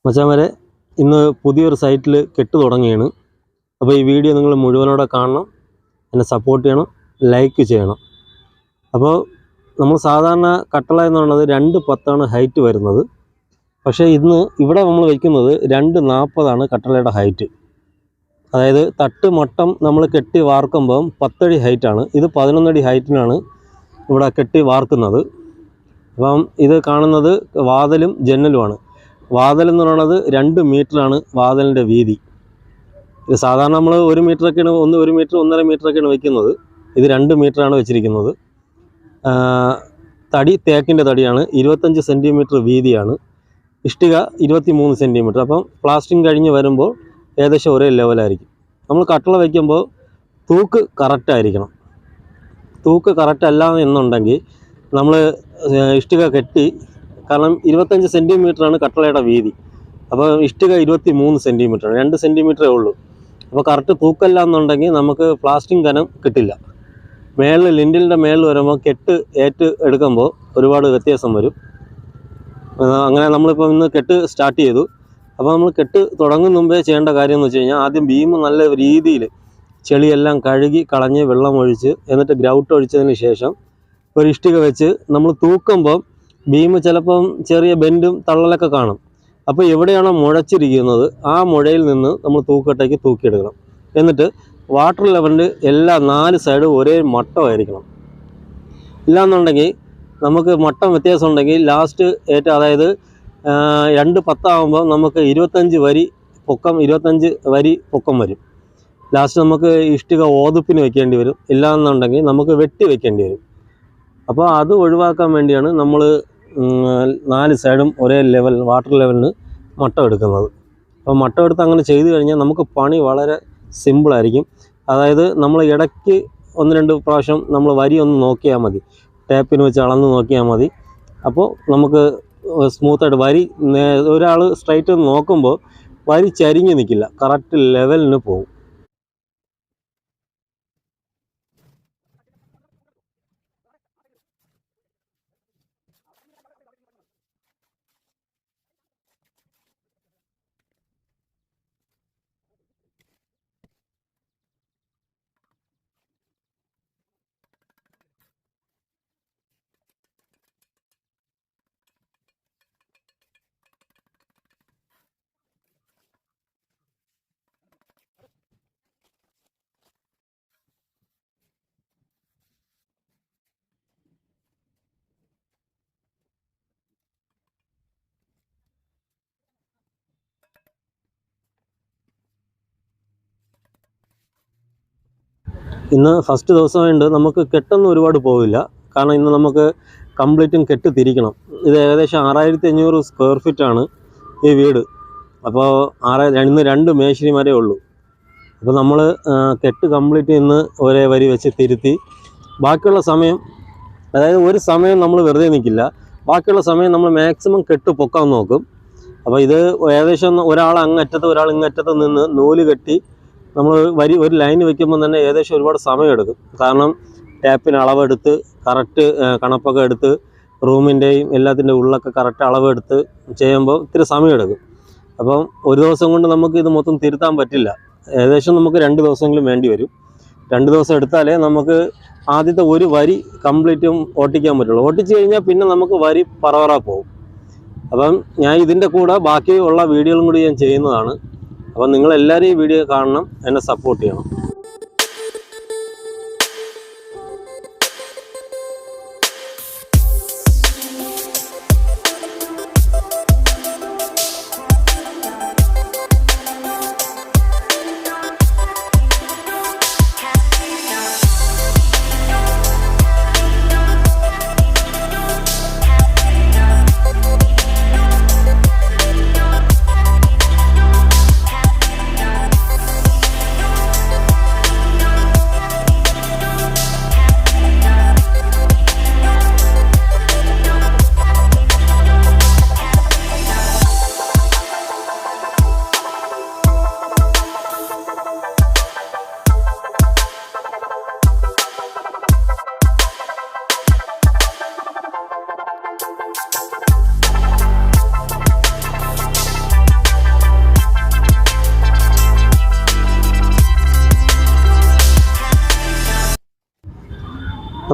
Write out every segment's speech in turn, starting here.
മച്ചാന്മാരെ, ഇന്ന് പുതിയൊരു സൈറ്റിൽ കെട്ട് തുടങ്ങിയാണ്. അപ്പോൾ ഈ വീഡിയോ നിങ്ങൾ മുഴുവനോടെ കാണണം, എന്നെ സപ്പോർട്ട് ചെയ്യണം, ലൈക്ക് ചെയ്യണം. അപ്പോൾ നമ്മൾ സാധാരണ കട്ടള എന്നുള്ളത് 2.10 ഹൈറ്റ് വരുന്നത്. പക്ഷേ ഇന്ന് ഇവിടെ നമ്മൾ വയ്ക്കുന്നത് 2.40 കട്ടളയുടെ ഹൈറ്റ്. അതായത് തട്ട് മട്ടം നമ്മൾ കെട്ടി വാർക്കുമ്പം 10 അടി ഹൈറ്റാണ്. ഇത് 11 അടി ഹൈറ്റിനാണ് ഇവിടെ കെട്ടി വാർക്കുന്നത്. അപ്പം ഇത് കാണുന്നത് വാതിലും ജനലുമാണ്. വാതിൽ എന്ന് പറയുന്നത് 2 മീറ്ററാണ് വാതിലിൻ്റെ വീതി. ഇത് സാധാരണ നമ്മൾ 1 മീറ്ററൊക്കെയാണ്, 1 മീറ്റർ 1.5 മീറ്ററൊക്കെയാണ് വയ്ക്കുന്നത്. ഇത് 2 മീറ്ററാണ് വെച്ചിരിക്കുന്നത്. തടി തേക്കിൻ്റെ തടിയാണ്. 25 സെൻറ്റിമീറ്റർ വീതിയാണ്. ഇഷ്ടിക 23 സെൻറ്റിമീറ്റർ. അപ്പം പ്ലാസ്റ്റിങ് കഴിഞ്ഞ് വരുമ്പോൾ ഏകദേശം ഒരേ ലെവലായിരിക്കും. നമ്മൾ കട്ടള വയ്ക്കുമ്പോൾ തൂക്ക് കറക്റ്റായിരിക്കണം. തൂക്ക് കറക്റ്റ് അല്ല എന്നുണ്ടെങ്കിൽ നമ്മൾ ഇഷ്ടിക കെട്ടി, കാരണം 25 സെൻറ്റിമീറ്ററാണ് കട്ടളയുടെ വീതി. അപ്പോൾ ഇഷ്ടിക 23 സെൻറ്റിമീറ്ററാണ്, 2 സെൻറ്റിമീറ്ററേ ഉള്ളൂ. അപ്പോൾ കറക്റ്റ് തൂക്കല്ല എന്നുണ്ടെങ്കിൽ നമുക്ക് പ്ലാസ്റ്റിക് കനം കിട്ടില്ല. മേളിൽ ലിൻഡിലിൻ്റെ മേളിൽ വരുമ്പോൾ കെട്ട് എടുക്കുമ്പോൾ ഒരുപാട് വ്യത്യാസം വരും. അങ്ങനെ നമ്മളിപ്പോൾ ഇന്ന് കെട്ട് സ്റ്റാർട്ട് ചെയ്തു. അപ്പോൾ നമ്മൾ കെട്ട് തുടങ്ങുന്ന മുമ്പേ ചെയ്യേണ്ട കാര്യം എന്ന് വെച്ച് കഴിഞ്ഞാൽ, ആദ്യം ബീം നല്ല രീതിയിൽ ചെളിയെല്ലാം കഴുകി കളഞ്ഞ് വെള്ളം ഒഴിച്ച്, എന്നിട്ട് ഗ്രൗട്ട് ഒഴിച്ചതിന് ശേഷം ഒരു ഇഷ്ടിക വെച്ച് നമ്മൾ തൂക്കുമ്പോൾ ബീം ചിലപ്പം ചെറിയ ബെൻഡും തള്ളലൊക്കെ കാണും. അപ്പോൾ എവിടെയാണോ മുഴച്ചിരിക്കുന്നത് ആ മുഴയിൽ നിന്ന് നമ്മൾ തൂക്കട്ടേക്ക് തൂക്കിയെടുക്കണം. എന്നിട്ട് വാട്ടർ ലെവലിൽ എല്ലാ 4 സൈഡും ഒരേ മട്ടമായിരിക്കണം. ഇല്ലയെന്നുണ്ടെങ്കിൽ നമുക്ക് മട്ടം വ്യത്യാസം ഉണ്ടെങ്കിൽ ലാസ്റ്റ് അതായത് 2.10 ആകുമ്പോൾ നമുക്ക് 25 വരി പൊക്കം വരും. ലാസ്റ്റ് നമുക്ക് ഇഷ്ടിക ഓതുപ്പിന് വെക്കേണ്ടി വരും. ഇല്ലയെന്നുണ്ടെങ്കിൽ നമുക്ക് വെട്ടി വെക്കേണ്ടി വരും. അപ്പോൾ അത് ഒഴിവാക്കാൻ വേണ്ടിയാണ് നമ്മൾ 4 സൈഡും ഒരേ ലെവൽ വാട്ടർ ലെവലിന് മട്ടം എടുക്കുന്നത്. അപ്പോൾ മട്ടം എടുത്ത് അങ്ങനെ ചെയ്തു കഴിഞ്ഞാൽ നമുക്ക് പണി വളരെ സിമ്പിളായിരിക്കും. അതായത് നമ്മൾ ഇടയ്ക്ക് 1-2 പ്രാവശ്യം നമ്മൾ വരി ഒന്ന് നോക്കിയാൽ മതി, ടേപ്പിന് വെച്ച് അളന്ന് നോക്കിയാൽ മതി. അപ്പോൾ നമുക്ക് സ്മൂത്തായിട്ട് വരി ഒരാൾ സ്ട്രൈറ്റ് നോക്കുമ്പോൾ വരി ചരിഞ്ഞ് നിൽക്കില്ല, കറക്റ്റ് ലെവലിന് പോകും. ഇന്ന് ഫസ്റ്റ് ദിവസമായിട്ട് നമുക്ക് കെട്ടൊന്നും ഒരുപാട് പോവില്ല. കാരണം ഇന്ന് നമുക്ക് കംപ്ലീറ്റും കെട്ട് തിരിക്കണം. ഇത് ഏകദേശം 6500 സ്ക്വയർ ഫീറ്റാണ് ഈ വീട്. അപ്പോൾ ഇന്ന് 2 മേശരിമാരേ ഉള്ളൂ. അപ്പോൾ നമ്മൾ കെട്ട് കംപ്ലീറ്റ് ഇന്ന് ഒരേ വരി വെച്ച് തിരുത്തി, ബാക്കിയുള്ള സമയം, അതായത് ഒരു സമയം നമ്മൾ വെറുതെ നിൽക്കില്ല, ബാക്കിയുള്ള സമയം നമ്മൾ മാക്സിമം കെട്ട് പൊക്കാൻ നോക്കും. അപ്പോൾ ഇത് ഏകദേശം ഒരാൾ അങ്ങറ്റത്ത് ഒരാൾ ഇങ്ങറ്റത്ത് നിന്ന് നൂല് കെട്ടി നമ്മൾ ഒരു ലൈൻ വെക്കുമ്പോൾ തന്നെ ഏകദേശം ഒരുപാട് സമയമെടുക്കും. കാരണം ടാപ്പിന് അളവെടുത്ത് കറക്റ്റ് കണപ്പൊക്കെ എടുത്ത് റൂമിൻ്റെയും എല്ലാത്തിൻ്റെ ഉള്ളൊക്കെ കറക്റ്റ് അളവെടുത്ത് ചെയ്യുമ്പോൾ ഇത്തിരി സമയമെടുക്കും. അപ്പം ഒരു ദിവസം കൊണ്ട് നമുക്ക് ഇത് മൊത്തം തിരുത്താൻ പറ്റില്ല. ഏകദേശം നമുക്ക് 2 ദിവസമെങ്കിലും വേണ്ടി വരും. 2 ദിവസം എടുത്താലേ നമുക്ക് ആദ്യത്തെ ഒരു വരി കംപ്ലീറ്റും ഓട്ടിക്കാൻ പറ്റുള്ളൂ. ഓട്ടിച്ച് കഴിഞ്ഞാൽ പിന്നെ നമുക്ക് വരി പറവറ പോകും. അപ്പം ഞാൻ ഇതിൻ്റെ കൂടെ ബാക്കിയുള്ള വീഡിയോകളും കൂടി ഞാൻ ചെയ്യുന്നതാണ്. അപ്പം നിങ്ങളെല്ലാവരും ഈ വീഡിയോ കാണണം, എന്നെ സപ്പോർട്ട് ചെയ്യണം.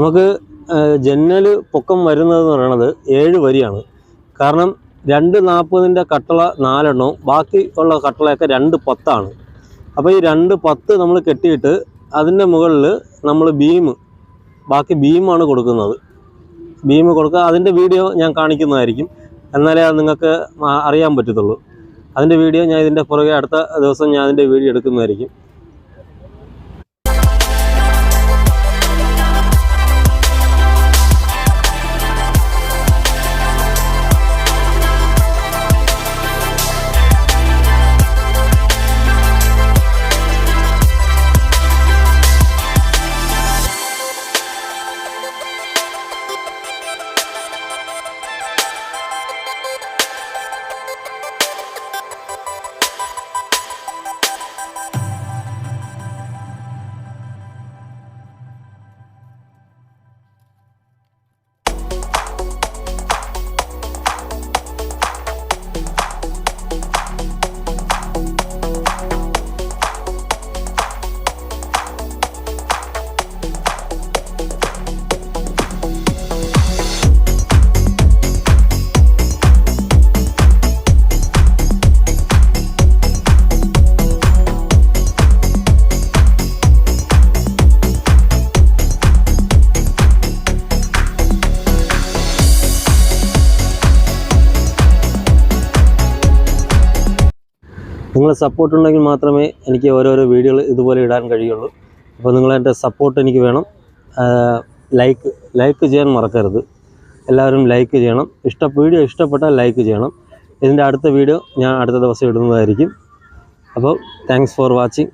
നമുക്ക് ജനൽ പൊക്കം വരുന്നതെന്ന് പറയുന്നത് 7 വരിയാണ്. കാരണം 240-ൻ്റെ കട്ടള 4 എണ്ണവും ബാക്കി ഉള്ള കട്ടളയൊക്കെ 210 അപ്പോൾ ഈ 210 നമ്മൾ കെട്ടിയിട്ട് അതിൻ്റെ മുകളിൽ നമ്മൾ ബാക്കി ബീമാണ് കൊടുക്കുന്നത്. ബീം കൊടുക്കുക, അതിൻ്റെ വീഡിയോ ഞാൻ കാണിക്കുന്നതായിരിക്കും. എന്നാലേ അത് നിങ്ങൾക്ക് അറിയാൻ പറ്റത്തുള്ളൂ. അതിൻ്റെ വീഡിയോ ഞാൻ ഇതിൻ്റെ പുറകെ അടുത്ത ദിവസം ഞാൻ അതിൻ്റെ വീഡിയോ എടുക്കുന്നതായിരിക്കും. നിങ്ങളെ സപ്പോർട്ട് ഉണ്ടെങ്കിൽ മാത്രമേ എനിക്ക് ഓരോരോ വീഡിയോകൾ ഇതുപോലെ ഇടാൻ കഴിയുള്ളൂ. അപ്പോൾ നിങ്ങളെൻ്റെ സപ്പോർട്ട് എനിക്ക് വേണം. ലൈക്ക് ചെയ്യാൻ മറക്കരുത്. എല്ലാവരും ലൈക്ക് ചെയ്യണം. വീഡിയോ ഇഷ്ടപ്പെട്ടാൽ ലൈക്ക് ചെയ്യണം. ഇതിൻ്റെ അടുത്ത വീഡിയോ ഞാൻ അടുത്ത ദിവസം ഇടുന്നതായിരിക്കും. അപ്പോൾ താങ്ക്സ് ഫോർ വാച്ചിങ്.